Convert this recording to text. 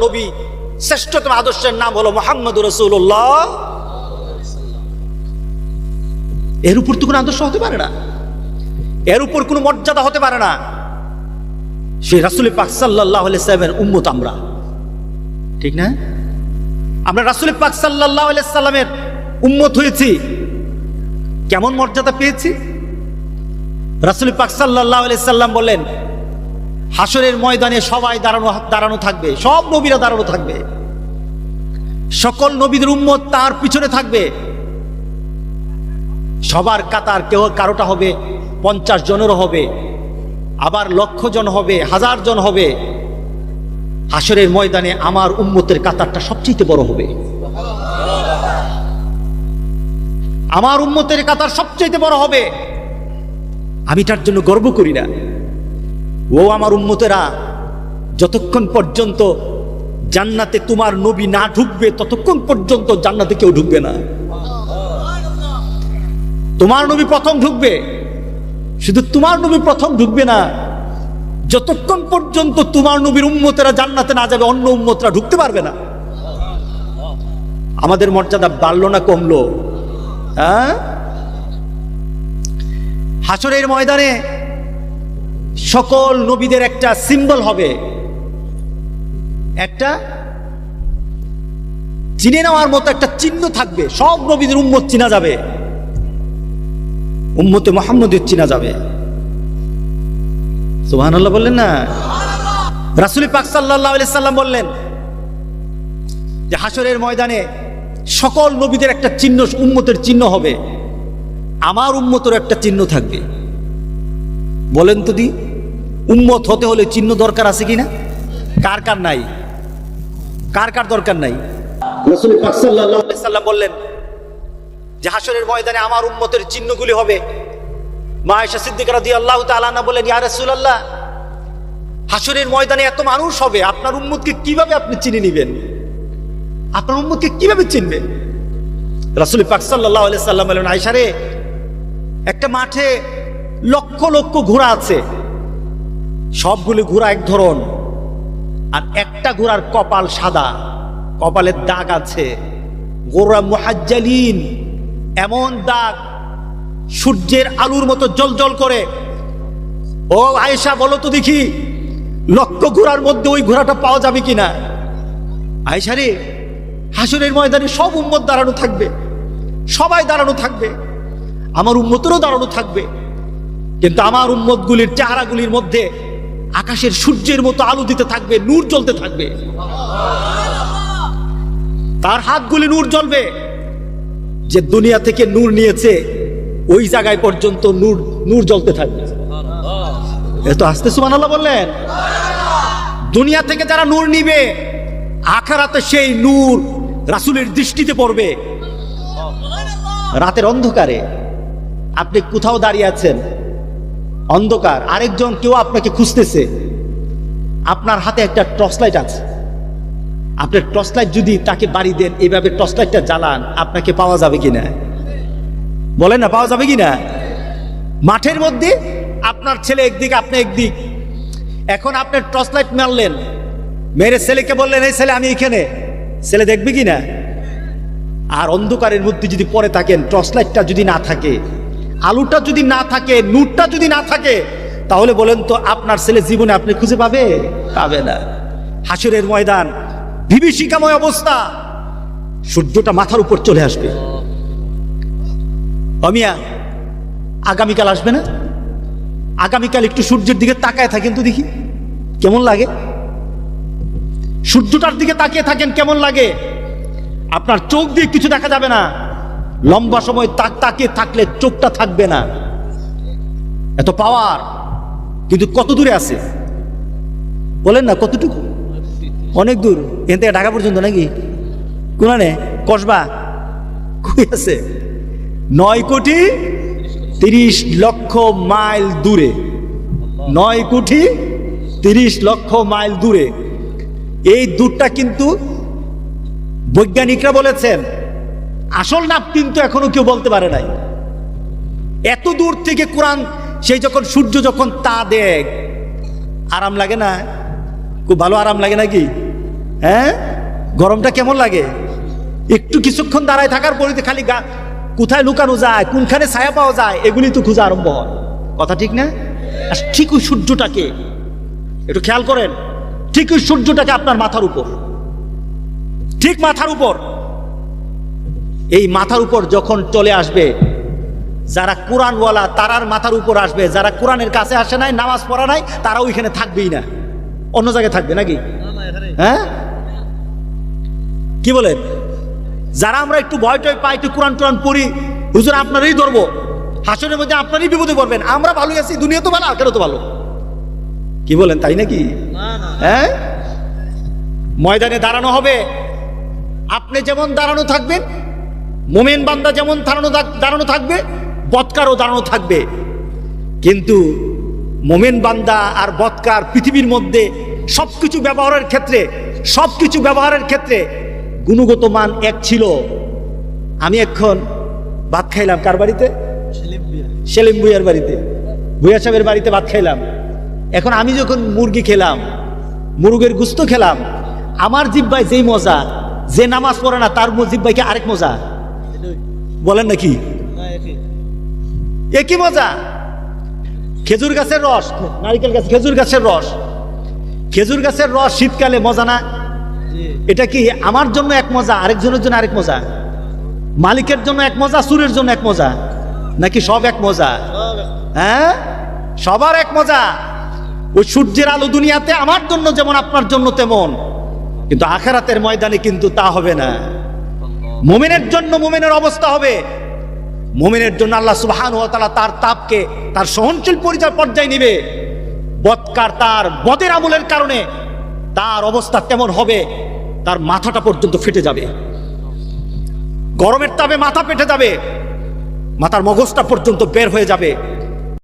নবী শ্রেষ্ঠতম আদর্শের নাম হলো মুহাম্মদুর রাসূলুল্লাহ। এর উপর তো কোনো আদর্শ হতে পারে না, এর উপর কোনো মর্যাদা হতে পারে না। সেই রাসূল পাক সাল্লাল্লাহু আলাইহি সাল্লামের উম্মত আমরা, ঠিক না? আমরা রাসূল পাক সাল্লাল্লাহু আলাইহি সাল্লামের উম্মত হয়েছি, কেমন মর্যাদা পেয়েছি। রাসূল পাক সাল্লাল্লাহু আলাইহি সাল্লাম বলেন, হাসরের ময়দানে সবাই দাঁড়ানো থাকবে, সব নবীরা দাঁড়ানো থাকবে, সকল নবীদের উম্মত তার পিছনে থাকবে। সবার কাতার কেউ কারোটা হবে 50 জনেরও হবে, আবার 1,00,000 জন হবে, 1000 জন হবে। হাসরের ময়দানে আমার উম্মতের কাতারটা সবচেয়ে বড় হবে, আমার উম্মতের কাতার সবচেয়ে বড় হবে। আমি তার জন্য গর্ব করি না। ও আমার উম্মতেরা, যতক্ষণ পর্যন্ত জান্নাতে তোমার নবী না ঢুকবে ততক্ষণ পর্যন্ত জান্নাতে কেউ ঢুকবে না। তোমার নবী প্রথম ঢুকবে, শুধু তোমার নবী প্রথম ঢুকবে না, যতক্ষণ পর্যন্ত তোমার নবীর উম্মতেরা জান্নাতে না যাবে অন্য উম্মতরা ঢুকতে পারবে না। আমাদের মর্যাদা বাড়লো না কমলো? হ্যাঁ, হাসরের ময়দানে সকল নবীদের একটা সিম্বল হবে, একটা চিনে নেওয়ার মতো একটা চিহ্ন থাকবে। সব নবীদের উম্মত চিনা যাবে, উম্মতে মুহাম্মদের চিনা যাবে। সুবহানাল্লাহ বললেন না? রাসূল পাক সাল্লাল্লাহু আলাইহি সাল্লাম বললেন যে হাসরের ময়দানে সকল নবীদের একটা চিহ্ন, উম্মতের চিহ্ন হবে, আমার উম্মতের একটা চিহ্ন থাকবে। বলেন তো দি, উম্মত হতে হলে চিহ্ন দরকার আছে কিনা? কার কার নাই? কার কার দরকার নাই? রাসূল পাক সাল্লাল্লাহু আলাইহি সাল্লাম বললেন যে হাসরের ময়দানে আমার উম্মতের চিহ্নগুলি হবে। মা আয়েশা সিদ্দিকা রাদিয়াল্লাহু তাআলা আনহা বলেন, ইয়া রাসূলুল্লাহ, হাসরের ময়দানে এত মানুষ হবে, আপনার উম্মতকে কিভাবে আপনি চিনে নেবেন? আপনার উম্মতকে কিভাবে চিনবেন? রাসূল পাক সাল্লাল্লাহু আলাইহি সাল্লাম বলেন, আয়েশা রে, একটা মাঠে লক্ষ লক্ষ ঘোড়া আছে, সবগুলো ঘোড়া এক ধরন, আর একটা ঘোড়ার কপাল সাদা, কপালের দাগ আছে, গোরা মুহাজ্জালিন, এমন দাগ সূর্যের আলোর মতো জ্বলজ্বল করে। ও আয়েশা, বলো তো দেখি, লক্ষ ঘোড়ার মধ্যে ওই ঘোড়াটা পাওয়া যাবে কিনা? আয়েশা রে, হাসরের ময়দানে সব উম্মত দাঁড়ানো থাকবে, সবাই দাঁড়ানো থাকবে, আমার উম্মতেরও দাঁড়ানো থাকবে, কিন্তু আমার উম্মতগুলির চেহারাগুলির মধ্যে আকাশের সূর্যের মতো আলো দিতে থাকবে, নূর জ্বলতে থাকবে, তার হাতগুলি নূর জ্বলবে। যে দুনিয়া থেকে নূর নিয়েছে ওই জায়গায় পর্যন্ত নূর নূর জ্বলতে থাকবে। এত আস্তে সুবহানাল্লাহ বললেন? দুনিয়া থেকে যারা নূর নিবে, আখিরাতে সেই নূর রাসূলের দৃষ্টিতে পড়বে। রাতের অন্ধকারে আপনি কোথাও দাঁড়িয়ে আছেন, অন্ধকার, আরেকজন কেউ আপনাকে খুঁজতেছে, আপনার হাতে একটা টর্চ লাইট আছে, আপনার টর্চ লাইট যদি তাকে বাড়ি দেন, এইভাবে টর্চ লাইটটা জ্বালান, আপনাকে পাওয়া যাবে কিনা? বলেন না, পাওয়া যাবে কিনা? মাঠের মধ্যে আপনার ছেলে একদিক, আপনি একদিক, এখন আপনার টর্চ লাইট মারলেন, মেরে ছেলেকে বললেন, এই ছেলে আমি এখানে, ছেলে দেখবে কিনা? আর অন্ধকারের মধ্যে যদি পড়ে থাকেন, টর্চ লাইটটা যদি না থাকে, আলোটা যদি না থাকে, নূরটা যদি না থাকে, তাহলে বলেন তো আপনার ছেলে জীবনে আপনি খুঁজে পাবে? পাবে না। হাসরের ময়দান বিভীষিকাময় অবস্থা, সূর্যটা মাথার উপর চলে আসবে। অমিয়া, আগামীকাল আসবে না? আগামীকাল একটু সূর্যের দিকে তাকায় থাকেন তো দেখি কেমন লাগে, সূর্যটার দিকে তাকিয়ে থাকেন কেমন লাগে। আপনার চোখ দিয়ে কিছু দেখা যাবে না, লম্বা সময় তাকিয়ে থাকলে চোখটা থাকবে না, এত পাওয়ার। কিন্তু কত দূরে আছে বলেন না? কতটুকু? অনেক দূর, এখান থেকে ঢাকা পর্যন্ত নাকি? কোনানে কসবা কই আছে? 9,30,00,000 মাইল দূরে, 9,30,00,000 মাইল দূরে। এই দূরটা কিন্তু বৈজ্ঞানিকরা বলেছেন, আসল নাপ কিন্তু এখনো কেউ বলতে পারে নাই। এত দূর থেকে কোরআন, সেই যখন সূর্য যখন তা দেখ, আরাম লাগে না? খুব ভালো আরাম লাগে নাকি? হ্যাঁ, গরমটা কেমন লাগে? একটু কিছুক্ষণ দাঁড়ায় থাকার পরে খালি কোথায় লুকানো যায়, কোনখানে ছায়া পাওয়া যায়, এগুলি তো খোঁজা আরম্ভ হয়। কথা ঠিক না? আর ঠিক ওই সূর্যটাকে একটু খেয়াল করেন, ঠিক ওই সূর্যটাকে আপনার মাথার উপর, ঠিক মাথার উপর, এই মাথার উপর যখন চলে আসবে, যারা কোরআনওয়ালা তারার মাথার উপর আসবে, যারা কোরআনের কাছে আসে নাই, নামাজ পড়া নাই, তারা ওইখানে থাকবেই না, অন্য জায়গায় থাকবে নাকি? হ্যাঁ, কি বলেন? যারা আমরা একটু ভয় টয় পাই, একটু কোরআন টোরআন পড়ি, হুজুর আপনারই ধরবো, হাসরের মধ্যে আপনারই বিপদে পড়বেন, আমরা ভালো আছি, দুনিয়া তো ভালো, আখেরাত তো ভালো। কি বলেন, তাই নাকি? হ্যাঁ, ময়দানে দাঁড়ানো হবে, আপনি যেমন দাঁড়ানো থাকবেন, মোমেন বান্দা যেমন দাঁড়ানো থাকবে, বদকারও দাঁড়ানো থাকবে। কিন্তু মোমেন বান্দা আর বদকার পৃথিবীর মধ্যে সবকিছু ব্যবহারের ক্ষেত্রে গুণগত মান এক ছিল। আমি এখন ভাত খাইলাম কার বাড়িতে? সেলিম ভুইয়ার বাড়িতে, ভুইয়া সাহেবের বাড়িতে ভাত খাইলাম। এখন আমি যখন মুরগি খেলাম, মুরগের গুস্ত খেলাম, আমার জিহ্বায় যেই মজা, যে নামাজ পড়ে না তার জিহ্বায় কি আরেক মজা? বলেন নাকি? একই মজা। খেজুর গাছের রস, নারিকেল গাছ, খেজুর গাছের রস শীতকালে মজা না? এটা কি আমার জন্য এক মজা, আরেকজনের জন্য আরেক মজা? মালিকের জন্য এক মজা, চুরের জন্য এক মজা, নাকি সব এক মজা? হ্যাঁ, সবার এক মজা। ওই সূর্যের আলো দুনিয়াতে আমার জন্য যেমন আপনার জন্য তেমন, কিন্তু আখিরাতের ময়দানে কিন্তু তা হবে না। মুমিনের জন্য মুমিনের অবস্থা হবে, মুমিনের জন্য আল্লাহ সুবহানাহু ওয়া তাআলা তার তাপকে, তার সহনশীল পর্যায়ে নিবে। বদকার তার বদের আমলের কারণে তার অবস্থা তেমন হবে, তার মাথাটা পর্যন্ত ফেটে যাবে, গরমের তাপে মাথা ফেটে যাবে, মাথার মগজটা পর্যন্ত বের হয়ে যাবে।